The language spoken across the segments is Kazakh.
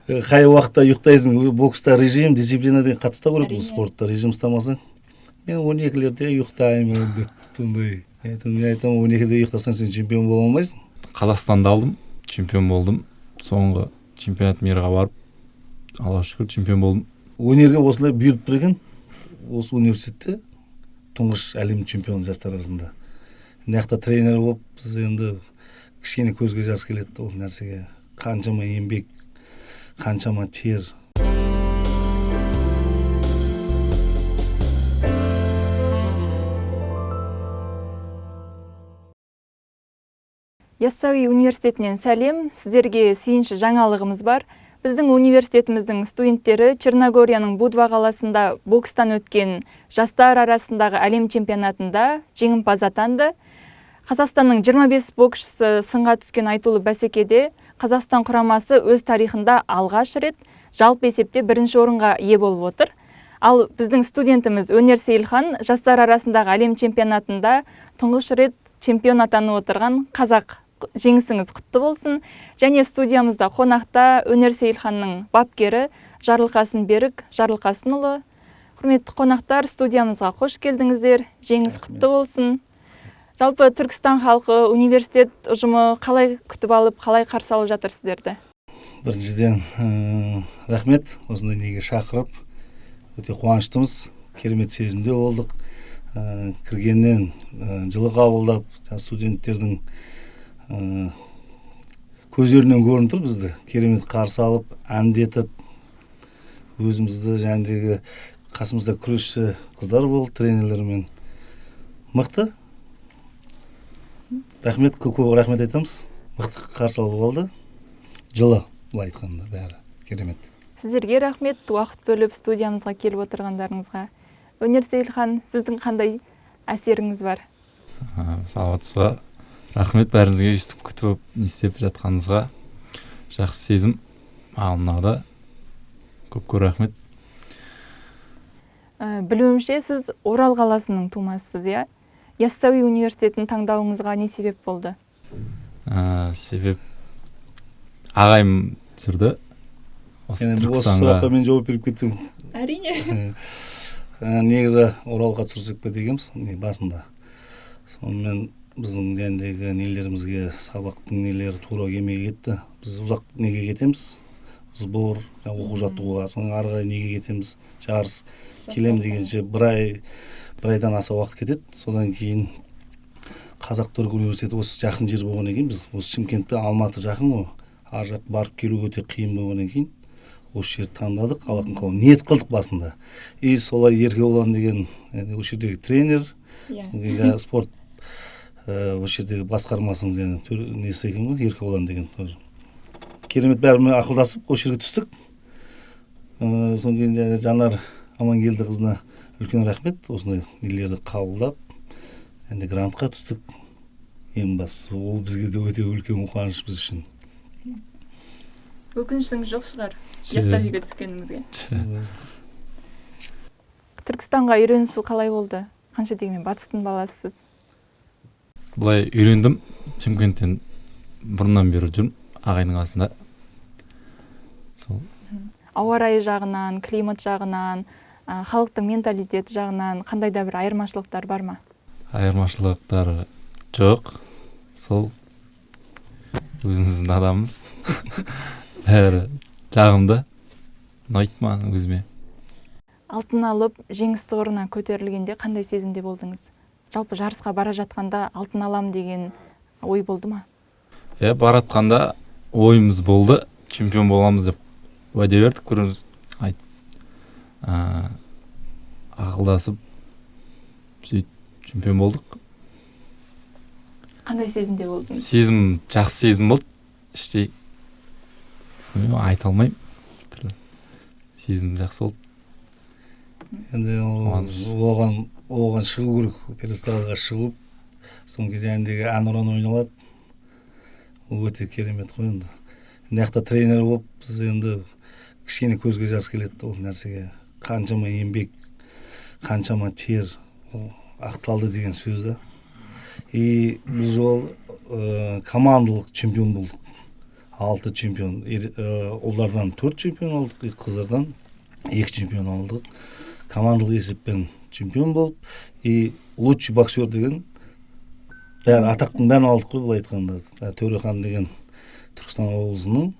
Қай уақытта ұйықтайсың? Бокста режим, дисциплина деген қатыстау керек. Бұл Әрине. спортта режим ұстамасаң. Мен 12-лерде ұйықтаймын деп сондай. Мен айтамын, 12-де ұйықтасаң сен чемпион бола алмайсың. Қазақстанды алдым, чемпион болдым. Соңғы чемпионат мирға барып, Аллаға шүкір чемпион болдым. Өнерге осылай бұйырып берген. Осы университетте тұңғыш әлем чемпионы жастар арасында. Мына тренер болып, біз енді кішкене көзге жас келеді ол нәрсеге. Қаншама еңбек, қаншама тер. Яссауи университетінен сәлем. Сіздерге сүйінші жаңалығымыз бар. Біздің университетіміздің студенттері Черногорияның Будва қаласында бокстан өткен жастар арасындағы әлем чемпионатында жеңімпаз атанды. Қазақстанның 25 боксшысы сынға түскен айтулы бәсекеде Қазақстан құрамасы өз тарихында алғаш рет жалпы есепте бірінші орынға ие болып отыр. Ал біздің студентіміз Өнер Сейілхан жастар арасындағы әлем чемпионатында тұңғыш рет чемпион атанып отырған қазақ. Жеңісіңіз құтты болсын. Және студиямызда қонақта Өнер Сейілханның бапкері Жарылқасын Берік Жарылқасынұлы. Құрметті қонақтар, студиямызға қош келдіңіздер. Жеңіс құтты болсын. Жалпы Түркістан халқы, университет ұжымы қалай күтіп алып, қалай қарсы алып жатыр сіздерді? Біріншіден рахмет, осындай неге шақырып, өте қуаныштымыз, керемет сезімде болдық. Кіргеннен жылы қабылдап, студенттердің көздерінен көрініп тұр бізді. Керемет қарсы алып, әндетіп, өзімізді жәндегі қасымызда күресші қыздар болды, тренерлермен. Мықты. Рахмет, көп рахмет айтамыз. Мықты қарсы алып алды. Жылы, былай айтқанда бәрі керемет. Сіздерге рахмет, уақыт бөліп студиямызға келіп отырғандарыңызға. Өнер Сейілхан, сіздің қандай әсеріңіз бар? Саламатсыз ба? Рахмет бәріңізге өйстіп күтіп не істеп жатқаныңызға. Жақсы сезім. Алынағда көп рахмет. Білуімше, сіз Орал қаласының тумасысыз, иә? Яссауи университетін таңдауыңызға не себеп болды? Себеп ағайым түсірді. Осы сұраққа мен жауап беріп кетсем. Әрине. Негізі Оралға түсірсек пе дегенбіз басында. Сонымен біздің жәндегі нелерімізге сабақтың нелері тура келмей кетті. Біз ұзақ неге кетеміз? Сбор, оқу жаттығуға, соның ары қарай неге кетеміз? Жарыс келем дегенше бір айдан аса уақыт кетеді. Содан кейін Қазақ-Түрік университеті осы жақын жер болғаннан кейін, біз осы Шымкентпен Алматы жақын ғой. Ар жақ барып келу өте қиын болғаннан кейін осы жерді таңдадық, қалатын қалу. Ниет қылдық басында. И солай Еркебұлан деген осы жердегі тренер, спорт осы жердегі басқармасының несі екен ғой, Еркебұлан деген. Керемет бәрімен ақылдасып, осы жерге түстік. Содан кейін Жанар Амангелді қызына үлкен рахмет, осындай нелерді қабылдап, енді грантқа түстік. Ең бастысы, ол бізге де өте үлкен қуаныш біз үшін. Өкінішіңіз жоқ шығар, Яссауиге түскеніңізге. Түркістанға үйренісу қалай болды? Қанша дегенмен батыстың баласысыз? Бұлай үйрендім. Шымкенттен бұрыннан бері жүрмін, ағайдың қасында. Ауа райы жағынан, климат жағынан, халықтың менталитеті жағынан қандай да бір айырмашылықтар бар ма? Айырмашылықтар жоқ. Сол өзіміздің адамымыз. Бәрі жағымды. Ұнайды маған өзіме. Алтын алып, жеңіс тұғырына көтерілгенде қандай сезімде болдыңыз? Жалпы жарысқа бара жатқанда алтын алам деген ой болды ма? Баратқанда ойымыз болды. Чемпион боламыз деп уәде бердік, көріміз ақылдасып сөйтіп чемпион болдық. Қандай сезімде болдыңыз? Сезім, жақсы сезім болды. Іштей айта алмаймын. Сезім жақсы болды. Енді оған шығу керек, пересталға шығып, соң кезде әндегі әнұран ойналады. Ол өте керемет қой енді. Нақта тренер болып, біз енді кішкене көзге жас келеді ол нәрсеге. Қаншама еңбек, қаншама тер ақталды деген сөзді. И біз жол командалық чемпион болдық. 6 чемпион, ұлдардан 4 чемпион алдық, қыздардан 2 чемпион алдық. Командалық есеппен чемпион болып, и лучший боксер деген бәрі атақтың бәрін алдық қой, былай айтқанда. Төрехан деген Түркістан облысының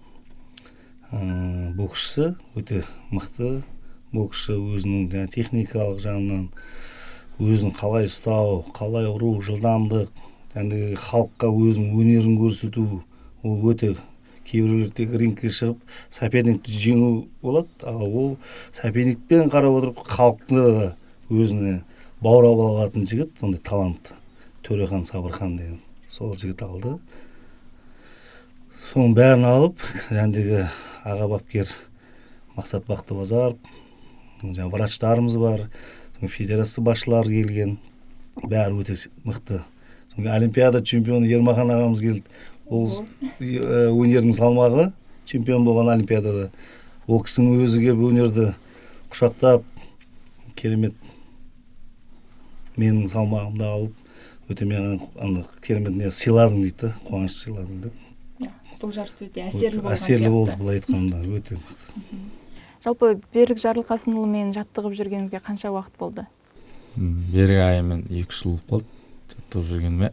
боксшысы, өте мықты боксшы, өзінің техникалық жағынан, өзін қалай ұстау, қалай ұру, жылдамдық, және халыққа өзінің өнерін көрсету, ол өте кейбіреулер тек рингке шығып соперникті жеңу болады, ал ол соперникпен қарап отырып халықты өзіне баурап алатын жігіт, сондай талантты. Төрехан Сабырхан деген сол жігіт алды. Соның бәрін алып, жәндегі аға бапкер Мақсат Бақтыбазаров, врачтарымыз бар, федерация басшылары келген, бәрі өте мықты. Олимпиада чемпионы Ермахан ағамыз келді. Ол өнердің салмағы чемпион болған Олимпиадада. Ол кісінің өзі келіп өнерді құшақтап, керемет менің салмағымды алып, өте маған керемет не сыйладың дейді, қуаныш сыйладың деп. Бұл жарыс өте әсерлі болған әсерлі болды, былай айтқанда, өте мықты. Жалпы Берік Жарылқасынұлымен жаттығып жүргеніңізге қанша уақыт болды? Берік ағаймен 2 жыл болды жаттығып жүргеніме.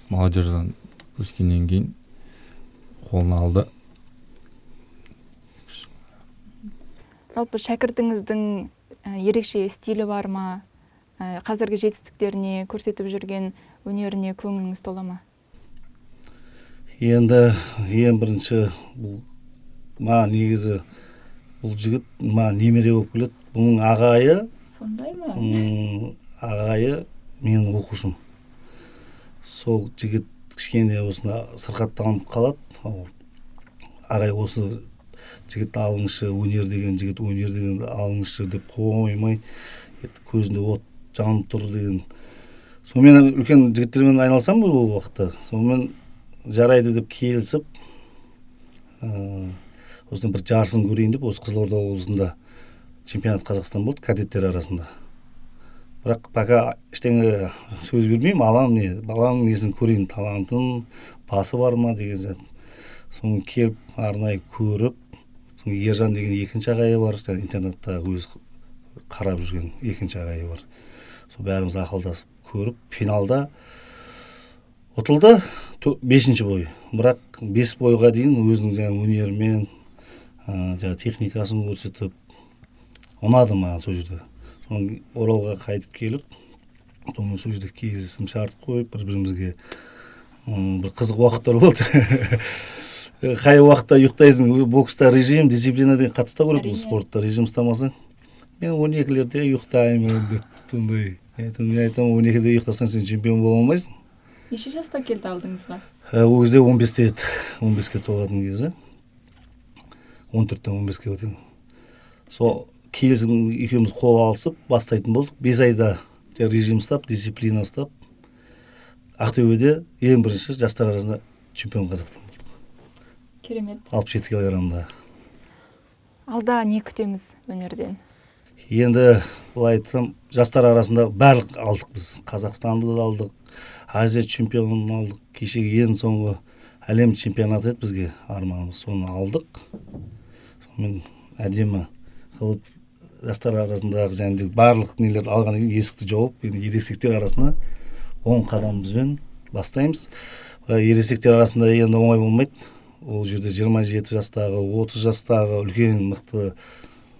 Молодежьдан өскеннен кейін қолына алды. Жалпы шәкіртіңіздің ерекше стилі бар ма? Қазіргі жетістіктеріне, көрсетіп жүрген өнеріне көңіліңіз тола ма? Енді ең бірінші негізі бұл жігіт немере болып келеді. Бұның ағайы, сондай ма? Ағайы менің оқушым. Сол жігіт кішкене осында сырқаттанып қалады. Ағай осы жігіт алыңызшы, өнер деген жігіт, өнер деген алыңызшы деп қоймай, көзінде от жанып тұр деген. Сонымен үлкен жігіттермен айналсам бұл уақытта. Сонымен жарайды деп келісіп, осында бір жарысын көрейін деп, осы Қызылорда облысында чемпионат Қазақстан болды кадеттер арасында. Бірақ пока ештеңе сөз бермеймін, баланың несін көрейін, талантын, басы бар ма деген зат. Соны келіп, арнайы көріп, Ержан деген екінші ағайы бар, интернетта өз қарап жүрген екінші ағайы бар. Сол бәріміз ақылдасып көріп, финалда ұтылды 5-ші бой. Бірақ 5 бойға дейін өзінің өнерімен, техникасын көрсетіп, ұнады маған сол жерде. Соны Оралға қайтып келіп, сол жерде келісім шарт қойып, бір-бірімізге бір қызық уақыттар болды. Қай уақытта ұйықтайсың, бокста режим, дисциплина деген қатыста керек, бұл спортта режим ұстамасаң. Мен 12-лерде ұйықтаймын деп, сондай. Мен айтамын, 12-де ұйықтасаң сен чемпион бола алмайсың. Неше жаста келді алдыңызға? Ол кезде 15-те еді, 15-ке толатын кезі. 14-тен 15-ке өтеді. Сол келісім екеуміз қол алысып бастайтын болдық. 5 айда режим ұстап, дисциплина ұстап, Ақтөбеде ең бірінші жастар арасында чемпион Қазақстан болдық. Керемет. 67 килограммда. Алда не күтеміз өнерден? Енді былай айтсам, жастар арасында барлық алдық біз. Қазақстанды да алдық, Азия чемпионын алдық. Кешегі ең соңғы әлем чемпионаты еді бізге арманымыз. Соны алдық. Сонымен әдемі қылып жастар арасындағы және барлық нелерді алған кейін есікті жауып, ересектер арасында 10 қадам бізбен бастаймыз. Ересектер арасында енді оңай болмайды. Ол жерде 27 жастағы, 30 жастағы үлкен мықты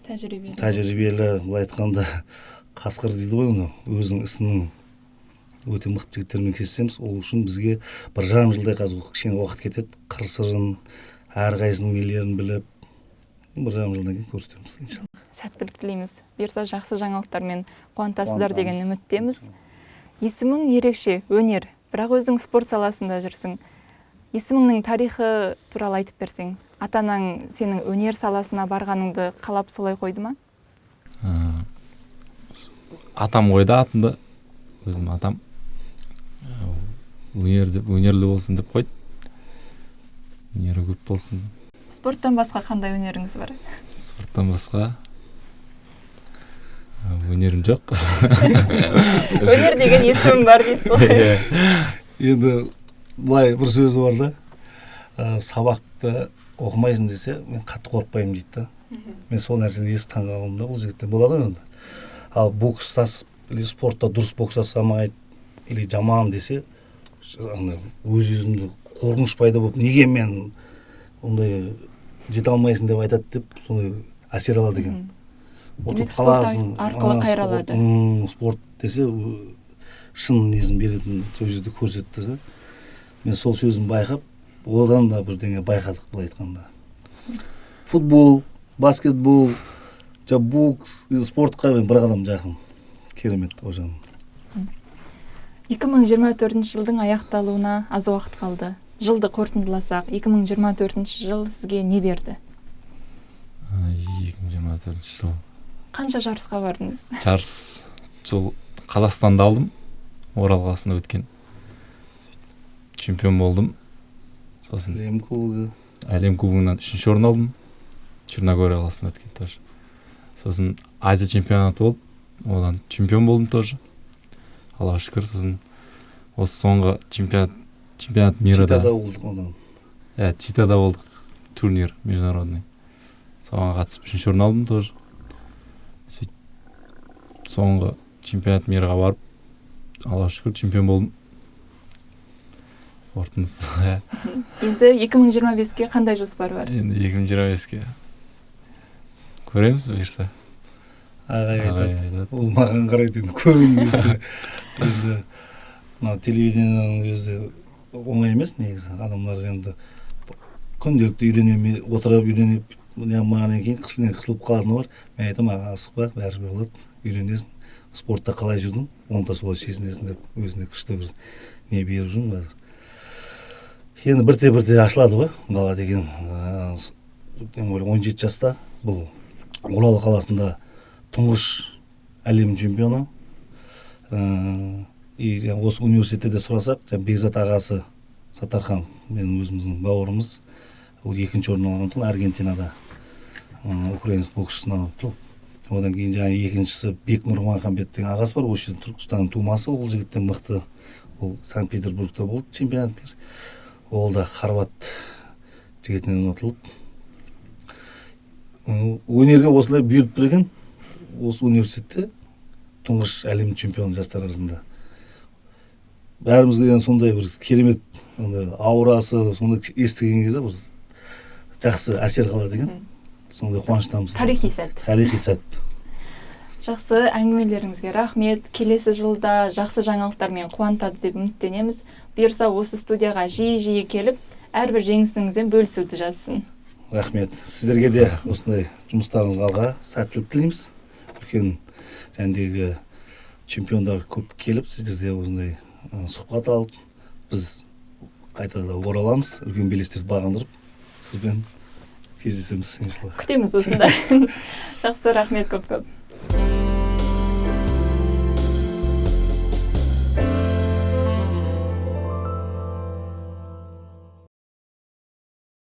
тәжірибелі, былай айтқанда қасқыр дейді ғой, өзінің ісінің өте мықты жігіттермен кездесеміз. Ол үшін бізге 1,5 жылдай қазір кішкене уақыт кетеді. Қыр-сырын, әрқайсының нелерін біліп, 1,5 жылдан кейін көрсетеміз иншалла. Сәттілік тілейміз. Бұйырса жақсы жаңалықтармен қуантасыздар деген үміттеміз. Есімің ерекше, өнер, бірақ өзің спорт саласында жүрсің. Есіміңнің тарихы туралы айтып берсең, атанаң сенің өнер саласына барғаныңды қалап солай қойды ма? Атам қойды атымды, өзім атам өнерлі болсын деп қойды. Өнері көп болсын. Спорттан басқа қандай өнеріңіз бар? Спорттан басқа өнерім жоқ. Өнер деген есімім бар дейсіз ғой. Енді былай бір сөзі бар да, сабақты оқымайсың десе мен қатты қорықпаймын дейді да. Мен сол нәрсені естіп таңғалдым да, бұл жігітте болады ғой енді. Ал бокстасып или спортта дұрыс бокстасамайды или жаман десе өз-өзімді қорқыныш пайда болып, неге мен ондай жете алмайсың деп айтады деп сондай әсер алады екен. Демек спорт арқылы қайралады. Спорт десе шын несін беретін сол жерде көрсетті да. Мен сол сөзін байқап, одан да бірдеңе байқадық былай айтқанда. Футбол, баскетбол, бокс, спортқа мен бір қадам жақын. Керемет о жағын. 2024 жылдың аяқталуына аз уақыт қалды. Жылды қорытындыласақ, 2024 жыл сізге не берді? 2024 жыл. Қанша жарысқа бардыңыз? Жарыс жыл Қазақстанда алдым. Орал қаласында өткен. Чемпион болдым. Сосын Әлем кубогы. Әлем кубогынан 3-ші орын алдым. Черногория қаласында өткен тоже. Сосын Азия чемпионаты болды. Одан чемпион болдым тоже. Аллаға шүкір. Сосын осы соңғы чемпионат мира да. Читада болдық одан. Читада болдық. Турнир международный. Соған қатысып 3-ші орын алдым тоже. Соңғы чемпионат мираға барып, Аллаға шүкір чемпион болдым. Қорытындысы. Енді 2025-ке қандай жоспар бар? Енді 2025-ке көреміз бұйырса. Ағай айтады. Ол маған қарайды енді көрін десе. Енді телевидениенің өзі оңай емес негізі. Адамдар енді күнделікті үйреніп маған кейін қысылып қалатыны бар. Мен айтам, асықпа, бәрібір болады, үйренесің. Спортта қалай жүрдің, оны да солай сезінесің деп өзіне күшті бір не беріп жүрмін қазір. Енді бірте ашылады ғой, қала деген. 17 жаста бұл Орал қаласында тұңғыш әлем чемпионы. Осы университетте сұрасақ, Бекзат ағасы Саттархан, менің өзіміздің бауырымыз, ол 2-ші орын алған Аргентинада украинец боксшысынан ұтылып. Одан кейін екіншісі Бек Нұрмахамбет деген ағасы бар, осы Түркістанның тумасы, ол жігіттен мықты. Ол Санкт-Петербургта болды чемпионат. Ол да Хорват жігітінен ұтылып. Өнерге осылай бұйырып берген, осы университетте тұңғыш әлем чемпионы жастар арасында. Бәрімізге сондай бір керемет аурасы, сондай естіген кезде бір жақсы әсер қалады екен. Сондай қуаныштамыз. Тарихи сәт. Жақсы әңгімелеріңізге рахмет. Келесі жылда жақсы жаңалықтармен қуантады деп үміттенеміз. Бұйырса осы студияға жиі келіп, әрбір жеңісіңізбен бөлісуді жазсын. Рахмет. Сіздерге де осындай жұмыстарыңызға сәттілік тілейміз. Үлкен жәндегі чемпиондар көп келіп, сіздерде осындай сұхбат алып, біз қайтада ораламыз, үлкен белестерді бағындырып, сізбен кездесеміз иншалла. Күтеміз осында. Жақсы, рахмет көп.